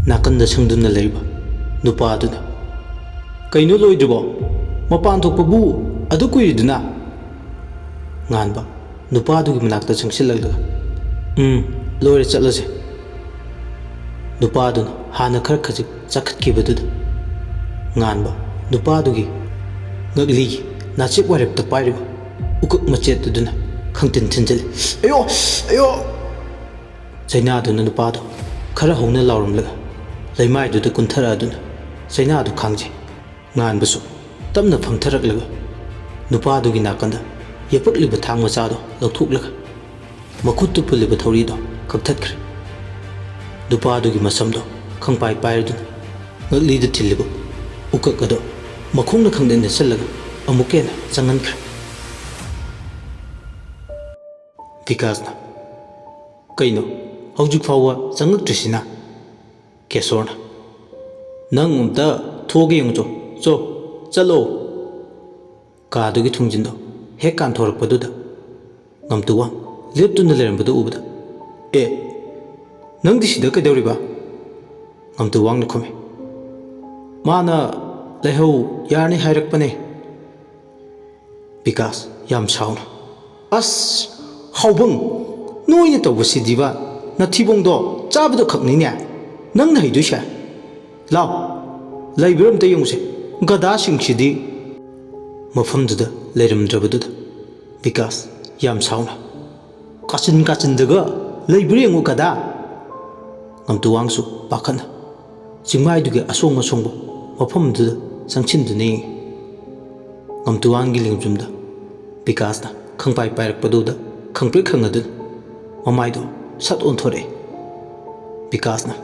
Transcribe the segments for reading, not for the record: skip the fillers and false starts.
ꯅꯥꯀꯟꯗ ꯁꯪꯗꯨꯅ ꯂꯩꯕ ꯅꯨꯄꯥꯗꯨꯅ ꯀꯩꯅꯣ ꯂꯣꯏꯗ꯭ꯔꯤꯕꯣ ꯃꯄꯥꯟ ꯊꯣꯛꯄꯕꯨ ꯑꯗꯨ ꯀꯨꯏꯔꯤꯗꯨꯅ ꯉꯥꯟꯕ ꯅꯨꯄꯥꯗꯨꯒꯤ ꯃꯅꯥꯛꯇ ꯆꯪꯁꯤꯜꯂꯛꯂꯒ ꯂꯣꯏꯔꯦ ꯆꯠꯂꯁꯦ ꯅꯨꯄꯥꯗꯨꯅ ꯍꯥꯟꯅ ꯈꯔ ꯈꯖꯤꯛ ꯆꯈꯠꯈꯤꯕꯗꯨꯗ ꯉꯥꯟꯕ ꯅꯨꯄꯥꯗꯨꯒꯤ ꯉꯛꯂꯤꯒꯤ ꯅꯥꯆꯦꯛ ꯋꯥꯏꯔꯞꯇ ꯄꯥꯏꯔꯤꯕ ꯎꯀꯛ ꯃꯆꯦꯠꯇꯨꯗꯨꯅ ꯈꯪꯇꯤꯟ ꯊꯤꯟꯖꯤꯜꯂꯤ ꯑꯌꯣ ꯑꯌꯣ ꯆꯩꯅꯥꯗꯨꯅ ꯅꯨꯄꯥꯗꯣ ꯈꯔ ꯍꯧꯅ ꯂꯥꯎꯔꯝꯂꯒ ꯂꯩꯃꯥꯏꯗꯨꯗ ꯀꯨꯟꯊꯔꯛꯑꯗꯨꯅ ꯆꯩꯅꯥꯗꯨ ꯈꯥꯡꯖꯩ ꯉꯥꯟꯕꯁꯨ ꯇꯞꯅ ꯐꯝꯊꯔꯛꯂꯒ ꯅꯨꯄꯥꯗꯨꯒꯤ ꯅꯥꯀꯟꯗ ꯌꯦꯄꯛꯂꯤꯕ ꯊꯥꯡ ꯃꯆꯥꯗꯣ ꯂꯧꯊꯣꯛꯂꯒ ꯃꯈꯨꯠꯇꯨ ꯄꯨꯜꯂꯤꯕ ꯊꯧꯔꯤꯗꯣ ꯀꯛꯊꯠꯈ꯭ꯔꯦ ꯅꯨꯄꯥꯗꯨꯒꯤ ꯃꯁꯝꯗꯣ ꯈꯪꯄꯥꯏ ꯄꯥꯏꯔꯗꯨꯅ ꯉꯛꯂꯤꯗ ꯊꯤꯜꯂꯤꯕ ꯎꯀꯛ ꯑꯗꯣ ꯃꯈꯣꯡꯅ ꯈꯪꯗꯦꯟꯗ ꯆꯜꯂꯒ ꯑꯃꯨꯛ ꯍꯦꯟꯅ ꯆꯪꯍꯟꯈ꯭ꯔꯦ ꯕꯤꯀꯥꯁꯅ ꯀꯩꯅꯣ ꯍꯧꯖꯤꯛ ꯐꯥꯎꯕ ꯆꯪꯉꯛꯇ꯭ꯔꯤꯁꯤꯅ ꯀꯦꯁꯣꯔꯅ ꯅꯪ ꯑꯝꯇ ꯊꯣꯛꯑꯒ ꯌꯦꯡꯉꯨꯆꯣ ꯆꯠꯂꯣ ꯀꯥꯗꯨꯒꯤ ꯊꯣꯡꯖꯤꯟꯗꯣ ꯍꯦꯛ ꯀꯥꯟꯊꯣꯔꯛꯄꯗꯨꯗ ꯉꯝꯇꯨꯋꯥꯡ ꯂꯦꯞꯇꯨꯅ ꯂꯩꯔꯝꯕꯗꯨ ꯎꯕꯗ ꯅꯪꯗꯤ ꯁꯤꯗ ꯀꯩꯗꯧꯔꯤꯕ ꯉꯝꯇꯨꯋꯥꯡꯅ ꯈꯨꯝꯃꯤ ꯃꯥꯅ ꯂꯩꯍꯧ ꯌꯥꯔꯅꯤ ꯍꯥꯏꯔꯛꯄꯅꯦ ꯕꯤꯀꯥꯁ ꯌꯥꯝ ꯁꯥꯎꯅ ꯑꯁ ꯍꯥꯎꯕꯪ ꯅꯣꯏꯅ ꯇꯧꯕꯁꯤꯗꯤꯕ ꯅꯊꯤꯕꯣꯡꯗꯣ ꯆꯥꯕꯗꯣ ꯈꯛꯅꯤꯅꯦ ꯅꯪꯅ ꯍꯩꯗꯣꯏꯁꯦ ꯂꯥꯎ ꯂꯩꯕ꯭ꯔꯥ ꯑꯝꯇ ꯌꯦꯡꯉꯨꯁꯦ ꯒꯙꯥꯁꯤꯡꯁꯤꯗꯤ ꯃꯐꯝꯗꯨꯗ ꯂꯩꯔꯝꯗ꯭ꯔꯕꯗꯨꯗ ꯕꯤꯀꯥꯁ ꯌꯥꯝ ꯁꯥꯎꯅ ꯀꯥꯆꯤꯟꯗꯒ ꯂꯩꯕ꯭ꯔꯥ ꯌꯦꯡꯉꯨ ꯒꯙꯥ ꯉꯝꯇꯨꯋꯥꯡꯁꯨ ꯄꯥꯈꯠꯅ ꯆꯤꯡꯃꯥꯏꯗꯨꯒꯤ ꯑꯁꯣꯡ ꯑꯁꯣꯡꯕ ꯃꯐꯝꯗꯨꯗ ꯆꯪꯁꯤꯟꯗꯨꯅ ꯌꯦꯡꯉꯤ ꯉꯝꯇꯨꯋꯥꯡꯒꯤ ꯂꯦꯡꯖꯨꯝꯗ ꯕꯤꯀꯥꯁꯅ ꯈꯪꯄꯥꯏ ꯄꯥꯏꯔꯛꯄꯗꯨꯗ ꯈꯪꯄ꯭ꯔꯦꯛ ꯈꯪꯉꯗꯨꯅ ꯃꯃꯥꯏꯗꯣ ꯁꯠ ꯑꯣꯟꯊꯣꯔꯛꯑꯦ ꯕꯤꯀꯥꯁꯅ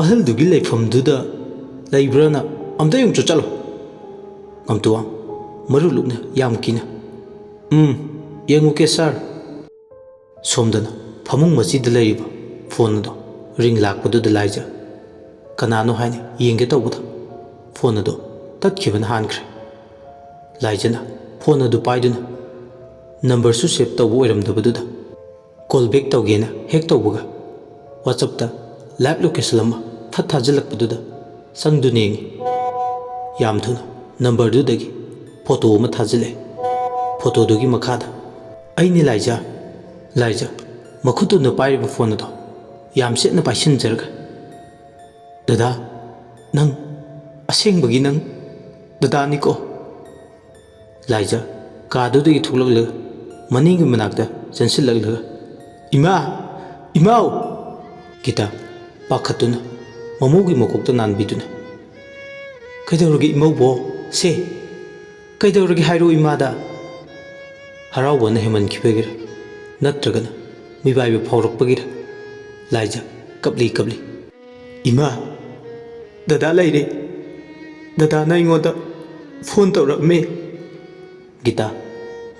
ꯑꯍꯜꯗꯨꯒꯤ ꯂꯩꯐꯝꯗꯨꯗ ꯂꯩꯕ꯭ꯔꯥꯅ ꯑꯝꯇ ꯌꯦꯡꯉꯨꯆꯣ ꯆꯠꯂꯣ ꯉꯝꯇꯨꯋꯥꯡ ꯃꯔꯨ ꯂꯨꯛꯅ ꯌꯥꯝ ꯀꯤꯅ ꯌꯦꯡꯉꯨꯀꯦ ꯁꯥꯔ ꯁꯣꯝꯗꯅ ꯐꯃꯨꯡ ꯃꯆꯤꯗ ꯂꯩꯔꯤꯕ ꯐꯣꯟ ꯑꯗꯣ ꯔꯤꯡ ꯂꯥꯛꯄꯗꯨꯗ ꯂꯥꯏꯖ ꯀꯅꯥꯅꯣ ꯍꯥꯏꯅ ꯌꯦꯡꯒꯦ ꯇꯧꯕꯗ ꯐꯣꯟ ꯑꯗꯣ ꯇꯠꯈꯤꯕꯅ ꯍꯥꯟꯈ꯭ꯔꯦ ꯂꯥꯏꯖꯅ ꯐꯣꯟ ꯑꯗꯨ ꯄꯥꯏꯗꯨꯅ ꯅꯝꯕꯔꯁꯨ ꯁꯦꯚ ꯇꯧꯕ ꯑꯣꯏꯔꯝꯗꯕꯗꯨꯗ ꯀꯣꯜ ꯕꯦꯛ ꯇꯧꯒꯦꯅ ꯍꯦꯛ ꯇꯧꯕꯒ ꯋꯥꯆꯞꯇ ꯂꯥꯏꯚ ꯂꯣꯀꯦꯁꯟ ꯑꯃ ꯐꯠ ꯊꯥꯖꯤꯜꯂꯛꯄꯗꯨꯗ ꯆꯪꯗꯨꯅ ꯌꯦꯡꯉꯤ ꯌꯥꯝ ꯊꯨꯅ ꯅꯝꯕꯔꯗꯨꯗꯒꯤ ꯐꯣꯇꯣ ꯑꯃ ꯊꯥꯖꯤꯜꯂꯛꯑꯦ ꯐꯣꯇꯣꯗꯨꯒꯤ ꯃꯈꯥꯗ ꯑꯩꯅꯦ ꯂꯥꯏꯖ ꯃꯈꯨꯠꯇꯨꯅ ꯄꯥꯏꯔꯤꯕ ꯐꯣꯟ ꯑꯗꯣ ꯌꯥꯝ ꯆꯦꯠꯅ ꯄꯥꯏꯁꯤꯟꯖꯔꯒ ꯗꯗꯥ ꯅꯪ ꯑꯁꯦꯡꯕꯒꯤ ꯅꯪ ꯗꯗꯥꯅꯤꯀꯣ ꯂꯥꯏꯖ ꯀꯥꯗꯨꯗꯒꯤ ꯊꯣꯛꯂꯛꯂꯒ ꯃꯅꯤꯡꯒꯤ ꯃꯅꯥꯛꯇ ꯆꯪꯁꯤꯜꯂꯛꯂꯒ ꯏꯃꯥꯎ ꯒꯤꯇꯥ ꯄꯥꯈꯠꯇꯨꯅ ꯃꯃꯧꯒꯤ ꯃꯀꯣꯛꯇ ꯅꯥꯟꯕꯤꯗꯨꯅ ꯀꯩꯗꯧꯔꯒꯦ ꯏꯃꯧꯕꯣ ꯁꯦ ꯀꯩꯗꯧꯔꯒꯦ ꯍꯥꯏꯔꯛꯑꯣ ꯏꯃꯥꯗ ꯍꯔꯥꯎꯕꯅ ꯍꯦꯃꯟꯈꯤꯕꯒꯤꯔ ꯅꯠꯇ꯭ꯔꯒꯅ ꯃꯤꯄꯥꯏꯕ ꯐꯥꯎꯔꯛꯄꯒꯤꯔ ꯂꯥꯏꯖ ꯀꯞꯂꯤ ꯏꯃꯥ ꯗꯗꯥ ꯂꯩꯔꯦ ꯗꯗꯥꯅ ꯑꯩꯉꯣꯟꯗ ꯐꯣꯟ ꯇꯧꯔꯛꯑꯝꯃꯦ ꯒꯤꯇꯥ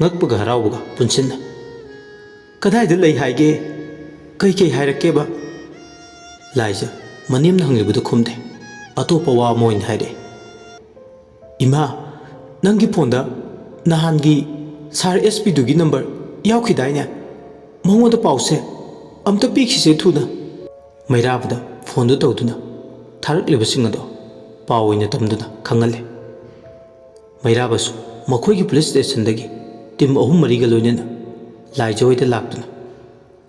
ꯉꯛꯄꯒ ꯍꯔꯥꯎꯕꯒ ꯄꯨꯟꯁꯤꯟꯅ ꯀꯗꯥꯏꯗ ꯂꯩ ꯍꯥꯏꯒꯦ ꯀꯩ ꯍꯥꯏꯔꯛꯀꯦꯕ ꯂꯥꯏꯖ ꯃꯅꯦꯝꯅ ꯍꯪꯂꯤꯕꯗꯨ ꯈꯨꯝꯗꯦ ꯑꯇꯣꯞꯄ ꯋꯥ ꯑꯃ ꯑꯣꯏꯅ ꯍꯥꯏꯔꯛꯑꯦ ꯏꯃꯥ ꯅꯪꯒꯤ ꯐꯣꯟꯗ ꯅꯍꯥꯟꯒꯤ ꯁꯥꯔ ꯑꯦꯁ.ꯄꯤ.ꯗꯨꯒꯤ ꯅꯝꯕꯔ ꯌꯥꯎꯈꯤꯗꯥꯏꯅꯦ ꯃꯉꯣꯟꯗ ꯄꯥꯎꯁꯦ ꯑꯝꯇ ꯄꯤꯈꯤꯁꯦ ꯊꯨꯅ ꯃꯩꯔꯥꯕꯗ ꯐꯣꯟꯗꯨ ꯇꯧꯗꯨꯅ ꯊꯥꯔꯛꯂꯤꯕꯁꯤꯡ ꯑꯗꯣ ꯄꯥꯎ ꯑꯣꯏꯅ ꯇꯝꯗꯨꯅ ꯈꯪꯍꯜꯂꯦ ꯃꯩꯔꯥꯕꯁꯨ ꯃꯈꯣꯏꯒꯤ ꯄꯨꯂꯤꯁ ꯁ꯭ꯇꯦꯁꯟꯗꯒꯤ ꯇꯤꯝ 3-4ꯒ ꯂꯣꯏꯅꯅ ꯂꯥꯏꯖ ꯍꯣꯏꯗ ꯂꯥꯛꯇꯨꯅ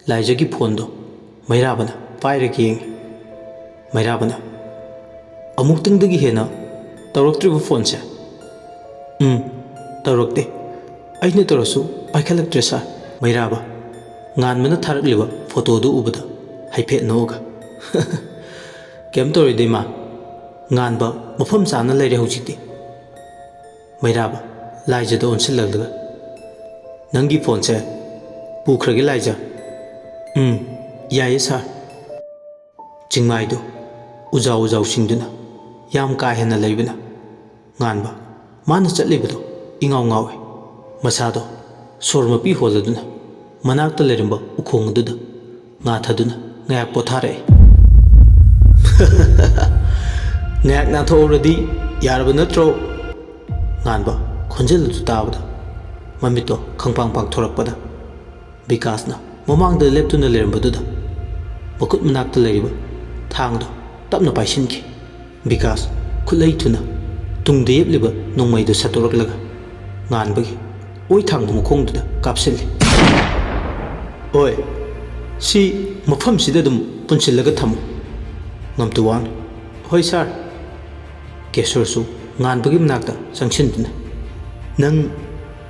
ꯂꯥꯏꯖꯒꯤ ꯐꯣꯟꯗꯣ ꯃꯩꯔꯥꯕꯅ ꯄꯥꯏꯔꯒ ꯌꯦꯡꯉꯤ ꯃꯩꯔꯥꯕꯅ ꯑꯃꯨꯛꯇꯪꯗꯒꯤ ꯍꯦꯟꯅ ꯇꯧꯔꯛꯇ꯭ꯔꯤꯕ ꯐꯣꯟꯁꯦ ꯇꯧꯔꯛꯇꯦ ꯑꯩꯅ ꯇꯧꯔꯁꯨ ꯄꯥꯏꯈꯠꯂꯛꯇ꯭ꯔꯦ ꯁꯥꯔ ꯃꯩꯔꯥꯕ ꯉꯥꯟꯕꯅ ꯊꯥꯔꯛꯂꯤꯕ ꯐꯣꯇꯣꯗꯨ ꯎꯕꯗ ꯍꯥꯏꯐꯦꯠ ꯅꯣꯛꯑꯒ ꯀꯩꯝ ꯇꯧꯔꯣꯏꯗ ꯏꯃꯥ ꯉꯥꯟꯕ ꯃꯐꯝ ꯆꯥꯅ ꯂꯩꯔꯦ ꯍꯧꯖꯤꯛꯇꯤ ꯃꯩꯔꯥꯕ ꯂꯥꯏꯖꯗ ꯑꯣꯟꯁꯤꯜꯂꯛꯂꯒ ꯅꯪꯒꯤ ꯐꯣꯟꯁꯦ ꯄꯨꯈ꯭ꯔꯒꯦ ꯂꯥꯏꯖ ꯌꯥꯏꯌꯦ ꯁꯥꯔ ꯆꯤꯡꯃꯥꯏꯗꯨ ꯎꯖꯥꯎꯁꯤꯡꯗꯨꯅ ꯌꯥꯝ ꯀꯥ ꯍꯦꯟꯅ ꯂꯩꯕꯅ ꯉꯥꯟꯕ ꯃꯥꯅ ꯆꯠꯂꯤꯕꯗꯣ ꯏꯉꯥꯎ ꯉꯥꯎꯏ ꯃꯁꯥꯗꯣ ꯁꯣꯔ ꯃꯄꯤ ꯍꯣꯜꯂꯗꯨꯅ ꯃꯅꯥꯛꯇ ꯂꯩꯔꯝꯕ ꯎꯈꯣꯡ ꯑꯗꯨꯗ ꯉꯥꯊꯗꯨꯅ ꯉꯥꯏꯍꯥꯛ ꯄꯣꯊꯥꯔꯛꯑꯦ ꯉꯥꯏꯍꯥꯛ ꯅꯥꯟꯊꯣꯛꯎꯔꯗꯤ ꯌꯥꯔꯕ ꯅꯠꯇ꯭ꯔꯣ ꯉꯥꯟꯕ ꯈꯣꯟꯖꯦꯜ ꯑꯗꯨ ꯇꯥꯕꯗ ꯃꯃꯤꯠꯇꯣ ꯈꯪꯄꯥꯡ ꯄꯥꯡꯊꯣꯔꯛꯄꯗ ꯕꯤꯀꯥꯁꯅ ꯃꯃꯥꯡꯗ ꯂꯦꯞꯇꯨꯅ ꯂꯩꯔꯝꯕꯗꯨꯗ ꯃꯈꯨꯠ ꯃꯅꯥꯛꯇ ꯂꯩꯔꯤꯕ ꯊꯥꯡꯗꯣ ꯇꯞꯅ ꯄꯥꯏꯁꯤꯟꯈꯤ꯫ ꯕꯤꯀꯥꯁ ꯈꯨꯠꯂꯩ ꯊꯨꯅ ꯇꯨꯡꯗ ꯌꯦꯞꯂꯤꯕ ꯅꯣꯡꯃꯩꯗꯨ ꯁꯠꯇꯣꯔꯛꯂꯒ ꯉꯥꯟꯕꯒꯤ ꯑꯣꯏ ꯊꯥꯡꯕ ꯃꯈꯣꯡꯗꯨꯗ ꯀꯥꯞꯁꯤꯜꯂꯤ꯫ "ꯑꯣꯏ, ꯁꯤ ꯃꯐꯝꯁꯤꯗ ꯑꯗꯨꯝ ꯄꯨꯟꯁꯤꯜꯂꯒ ꯊꯝꯃꯨ" ꯉꯝꯇꯨꯋꯥꯡꯅ "ꯍꯣꯏ ꯁꯥꯔ" ꯀꯦꯁꯣꯔꯁꯨ ꯉꯥꯟꯕꯒꯤ ꯃꯅꯥꯛꯇ ꯆꯪꯁꯤꯟꯗꯨꯅ "ꯅꯪ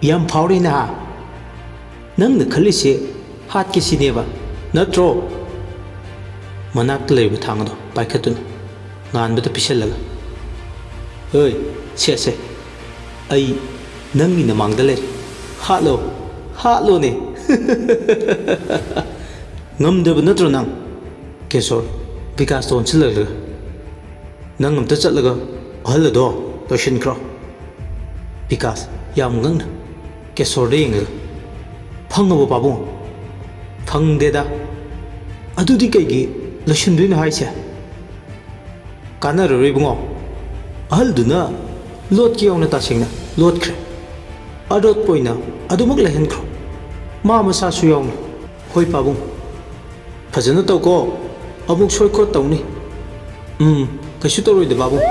ꯌꯥꯝ ꯐꯥꯎꯔꯦ ꯅꯍꯥ, ꯅꯪꯅ ꯈꯜꯂꯤꯁꯦ ꯍꯥꯠꯀꯦ ꯁꯤꯅꯦꯕ ꯅꯠꯇ꯭ꯔꯣ?" ꯃꯅꯥꯛꯇ ꯂꯩꯔꯤꯕ ꯊꯥꯡ ꯑꯗꯨ ꯄꯥꯏꯈꯠꯇꯨꯅ ꯉꯥꯟꯕꯗ ꯄꯤꯁꯜꯂꯒ "ꯍꯣꯏ ꯁꯦ ꯑꯩ ꯅꯪꯒꯤ ꯅꯃꯥꯡꯗ ꯂꯩꯔꯦ, ꯍꯥꯠꯂꯣ ꯍꯥꯠꯂꯣꯅꯦ" "ꯉꯝꯗꯕ ꯅꯠꯇ꯭ꯔꯣ ꯅꯪ?" ꯀꯦꯁꯣꯔ ꯕꯤꯀꯥꯁꯇ ꯑꯣꯟꯁꯤꯜꯂꯒ "ꯅꯪ ꯑꯝꯇ ꯆꯠꯂꯒ ꯑꯍꯜ ꯑꯗꯣ ꯂꯣꯏꯁꯤꯟꯈ꯭ꯔꯣ." ꯕꯤꯀꯥꯁ ꯌꯥꯝ ꯉꯛꯅ ꯀꯦꯁꯣꯔꯗ ꯌꯦꯡꯂꯒ "ꯐꯪꯉꯕꯣ ꯄꯥꯕꯨꯡ?" "ꯐꯪꯗꯦꯗ." "ꯑꯗꯨꯗꯤ ꯀꯩꯒꯤ ꯂꯣꯏꯁꯤꯟꯗꯣꯏꯅꯣ ꯍꯥꯏꯁꯦ?" "ꯀꯥꯟꯅꯔꯔꯣꯏ ꯏꯕꯨꯡꯉꯣ, ꯑꯍꯜꯗꯨꯅ ꯂꯣꯠꯀꯦ ꯌꯥꯎꯅ ꯇꯁꯦꯡꯅ ꯂꯣꯠꯈ꯭ꯔꯦ, ꯑꯔꯣꯠꯄ ꯑꯣꯏꯅ ꯑꯗꯨꯃꯛ ꯂꯩꯍꯟꯈ꯭ꯔꯣ, ꯃꯥ ꯃꯁꯥꯁꯨ ꯌꯥꯎꯅ." "ꯍꯣꯏ ꯄꯥꯕꯨꯡ." "ꯐꯖꯅ ꯇꯧꯀꯣ, ꯑꯃꯨꯛ ꯁꯣꯏꯈꯣꯠ ꯇꯧꯅꯤ." "ꯀꯩꯁꯨ ꯇꯧꯔꯣꯏꯗ ꯄꯥꯕꯨꯡ."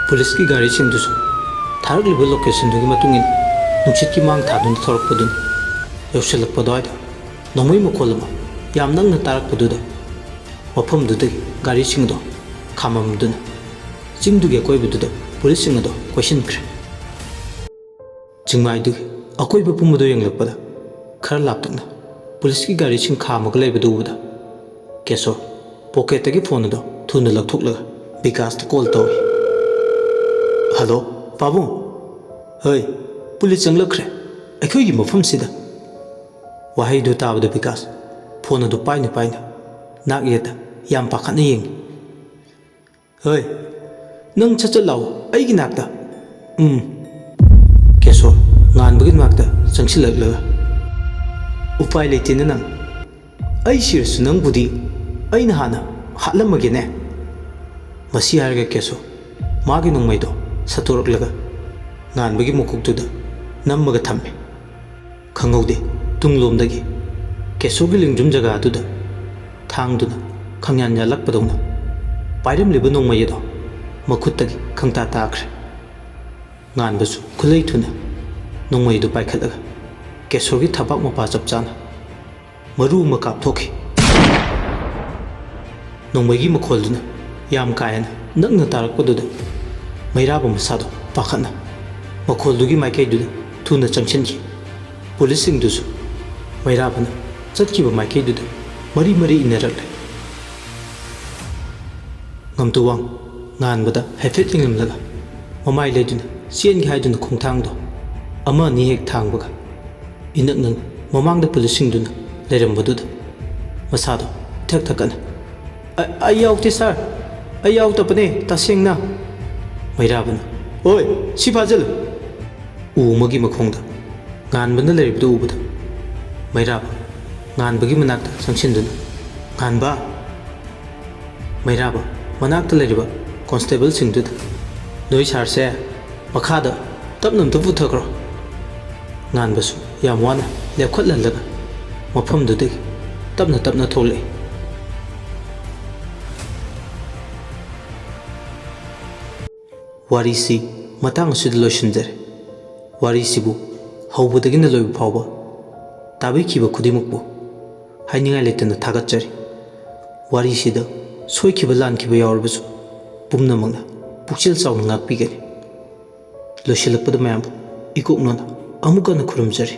ꯄꯨꯂꯤꯁꯀꯤ ꯒꯥꯔꯤꯁꯤꯡꯗꯨꯁꯨ ꯊꯥꯔꯛꯂꯤꯕ ꯂꯣꯀꯦꯁꯟꯗꯨꯒꯤ ꯃꯇꯨꯡ ꯏꯟꯅ ꯅꯨꯡꯁꯤꯠꯀꯤ ꯃꯥꯡ ꯊꯥꯗꯨꯅ ꯊꯧꯔꯛꯄꯗꯨꯅꯤ꯫ ꯌꯧꯁꯤꯜꯂꯛꯄ ꯑꯗꯨꯋꯥꯏꯗ ꯅꯣꯡꯃꯩ ꯃꯈꯣꯜ ꯑꯃ ꯌꯥꯝ ꯅꯛꯅ ꯇꯥꯔꯛꯄꯗꯨꯗ ꯃꯐꯝꯗꯨꯗꯒꯤ ꯒꯥꯔꯤꯁꯤꯡꯗꯣ ꯈꯥꯝꯃꯝꯗꯨꯅ ꯆꯤꯡꯗꯨꯒꯤ ꯑꯀꯣꯏꯕꯗꯨꯗ ꯄꯨꯂꯤꯁꯁꯤꯡ ꯑꯗꯣ ꯀꯣꯏꯁꯤꯟꯈ꯭ꯔꯦ꯫ ꯆꯤꯡꯃꯥꯏꯗꯨꯒꯤ ꯑꯀꯣꯏꯕ ꯄꯨꯝꯕꯗꯣ ꯌꯦꯡꯂꯛꯄꯗ ꯈꯔ ꯂꯥꯞꯇꯛꯅ ꯄꯨꯂꯤꯁꯀꯤ ꯒꯥꯔꯤꯁꯤꯡ ꯈꯥꯝꯃꯒ ꯂꯩꯕꯗꯨ ꯎꯕꯗ ꯀꯦꯁꯣꯔ ꯄꯣꯀꯦꯠꯇꯒꯤ ꯐꯣꯟ ꯑꯗꯣ ꯊꯨꯅ ꯂꯧꯊꯣꯛꯂꯒ ꯕꯤꯀꯥꯁꯇ ꯀꯣꯜ ꯇꯧꯏ꯫ "ꯍꯜꯂꯣ ꯄꯥꯕꯨꯡ, ꯍꯣꯏ ꯄꯨꯂꯤꯁ ꯆꯪꯂꯛꯈ꯭ꯔꯦ ꯑꯩꯈꯣꯏꯒꯤ ꯃꯐꯝꯁꯤꯗ." ꯋꯥꯍꯩꯗꯨ ꯇꯥꯕꯗ ꯕꯤꯀꯥꯁ ꯐꯣꯟ ꯑꯗꯨ ꯄꯥꯏꯅ ꯅꯥꯛ ꯌꯦꯠꯇ ꯌꯥꯝ ꯄꯥꯈꯠꯅ ꯌꯦꯡꯉꯤ꯫ "ꯍꯣꯏ ꯅꯪ ꯁꯠ ꯂꯥꯛꯑꯣ ꯑꯩꯒꯤ ꯅꯥꯛꯇ." ꯀꯦꯁꯣꯔ ꯉꯥꯟꯕꯒꯤ ꯃꯅꯥꯛꯇ ꯆꯪꯁꯤꯜꯂꯛꯂꯒ "ꯎꯄꯥꯏ ꯂꯩꯇꯦꯅ ꯅꯪ, ꯑꯩ ꯁꯤꯔꯁꯨ ꯅꯪꯕꯨꯗꯤ ꯑꯩꯅ ꯍꯥꯟꯅ ꯍꯥꯠꯂꯝꯃꯒꯦꯅꯦ." ꯃꯁꯤ ꯍꯥꯏꯔꯒ ꯀꯦꯁꯣꯔ ꯃꯥꯒꯤ ꯅꯣꯡꯃꯩꯗꯣ ꯁꯠꯇꯣꯔꯛꯂꯒ ꯉꯥꯟꯕꯒꯤ ꯃꯀꯣꯛꯇꯨꯗ ꯅꯝꯃꯒ ꯊꯝꯃꯤ꯫ ꯈꯪꯍꯧꯗꯦ ꯇꯨꯡꯂꯣꯝꯗꯒꯤ ꯀꯦꯁꯣꯔꯒꯤ ꯂꯤꯡꯖꯨꯝ ꯖꯒꯥꯗꯨꯗ ꯊꯥꯡꯗꯨꯅ ꯈꯪꯌꯥꯟ ꯌꯥꯜꯂꯛꯄꯗꯧꯅ ꯄꯥꯏꯔꯝꯂꯤꯕ ꯅꯣꯡꯃꯩ ꯑꯗꯣ ꯃꯈꯨꯠꯇꯒꯤ ꯈꯪꯇꯥ ꯇꯥꯈ꯭ꯔꯦ꯫ ꯉꯥꯟꯕꯁꯨ ꯈꯨꯠꯂꯩ ꯊꯨꯅ ꯅꯣꯡꯃꯩꯗꯨ ꯄꯥꯏꯈꯠꯂꯒ ꯀꯦꯁꯣꯔꯒꯤ ꯊꯕꯥꯛ ꯃꯄꯥ ꯆꯞ ꯆꯥꯅ ꯃꯔꯨ ꯑꯃ ꯀꯥꯞꯊꯣꯛꯈꯤ꯫ ꯅꯣꯡꯃꯩꯒꯤ ꯃꯈꯣꯜꯗꯨꯅ ꯌꯥꯝ ꯀꯥ ꯍꯦꯟꯅ ꯅꯛꯅ ꯇꯥꯔꯛꯄꯗꯨꯗ ꯃꯩꯔꯥꯕ ꯃꯁꯥꯗꯣ ꯄꯥꯈꯠꯅ ꯃꯈꯣꯜꯗꯨꯒꯤ ꯃꯥꯏꯀꯩꯗꯨꯗ ꯊꯨꯅ ꯆꯪꯁꯤꯟꯈꯤ꯫ ꯄꯨꯂꯤꯁꯁꯤꯡꯗꯨꯁꯨ ꯃꯩꯔꯥꯕꯅ ꯆꯠꯈꯤꯕ ꯃꯥꯏꯀꯩꯗꯨꯗ ꯃꯔꯤ ꯏꯟꯅꯔꯛꯂꯦ꯫ ꯉꯝꯇꯨꯋꯥꯡ ꯉꯥꯟꯕꯗ ꯍꯥꯏꯐꯦꯠ ꯌꯦꯡꯂꯝꯂꯒ ꯃꯃꯥꯏ ꯂꯩꯗꯨꯅ ꯆꯦꯟꯒꯦ ꯍꯥꯏꯗꯨꯅ ꯈꯣꯡꯊꯥꯡꯗꯣ ꯑꯃ ꯑꯅꯤ ꯍꯦꯛ ꯊꯥꯡꯕꯒ ꯏꯅꯛ ꯅꯛꯅ ꯃꯃꯥꯡꯗ ꯄꯨꯂꯤꯁꯁꯤꯡꯗꯨꯅ ꯂꯩꯔꯝꯕꯗꯨꯗ ꯃꯁꯥꯗꯣ ꯏꯊꯛ ꯊꯛꯀꯠꯅ "ꯑꯩ ꯌꯥꯎꯗꯦ ꯁꯥꯔ, ꯑꯩ ꯌꯥꯎꯗꯕꯅꯦ ꯇꯁꯦꯡꯅ." ꯃꯩꯔꯥꯕꯅ "ꯍꯣꯏ ꯁꯤ ꯐꯥꯖꯤꯜꯂꯨ." ꯎ ꯑꯃꯒꯤ ꯃꯈꯣꯡꯗ ꯉꯥꯟꯕꯅ ꯂꯩꯔꯤꯕꯗꯨ ꯎꯕꯗ ꯃꯩꯔꯥꯕ ꯉꯥꯟꯕꯒꯤ ꯃꯅꯥꯛꯇ ꯆꯪꯁꯤꯟꯗꯨꯅ "ꯉꯥꯟꯕ." ꯃꯩꯔꯥꯕ ꯃꯅꯥꯛꯇ ꯂꯩꯔꯤꯕ ꯀꯣꯟꯁꯇꯦꯕꯜꯁꯤꯡꯗꯨꯗ "ꯅꯣꯏ ꯁꯥꯔꯁꯦ ꯃꯈꯥꯗ ꯇꯞꯅ ꯑꯝꯇ ꯄꯨꯊꯈ꯭ꯔꯣ." ꯉꯥꯟꯕꯁꯨ ꯌꯥꯝ ꯋꯥꯅ ꯂꯦꯞꯈꯠꯍꯜꯂꯒ ꯃꯐꯝꯗꯨꯗꯒꯤ ꯇꯞꯅ ꯊꯣꯛꯂꯛꯏ꯫ ꯋꯥꯔꯤꯁꯤ ꯃꯇꯥꯡ ꯑꯁꯤꯗ ꯂꯣꯏꯁꯤꯟꯖꯔꯦ꯫ ꯋꯥꯔꯤꯁꯤꯕꯨ ꯍꯧꯕꯗꯒꯤꯅ ꯂꯣꯏꯕ ꯐꯥꯎꯕ ꯇꯥꯕꯤꯈꯤꯕ ꯈꯨꯗꯤꯡꯃꯛꯄꯨ ꯍꯥꯏꯅꯤꯡꯉꯥꯏ ꯂꯩꯇꯅ ꯊꯥꯒꯠꯆꯔꯤ꯫ ꯋꯥꯔꯤꯁꯤꯗ ꯁꯣꯏꯈꯤꯕ ꯂꯥꯟꯈꯤꯕ ꯌꯥꯎꯔꯕꯁꯨ ꯄꯨꯝꯅꯃꯛꯅ ꯄꯨꯛꯆꯦꯜ ꯆꯥꯎꯅ ꯉꯥꯛꯄꯤꯒꯅꯤ꯫ ꯂꯣꯏꯁꯤꯜꯂꯛꯄꯗ ꯃꯌꯥꯝꯕꯨ ꯏꯀꯣꯛꯅꯅ ꯑꯃꯨꯛ ꯍꯟꯅ ꯈꯨꯔꯨꯝꯖꯔꯤ꯫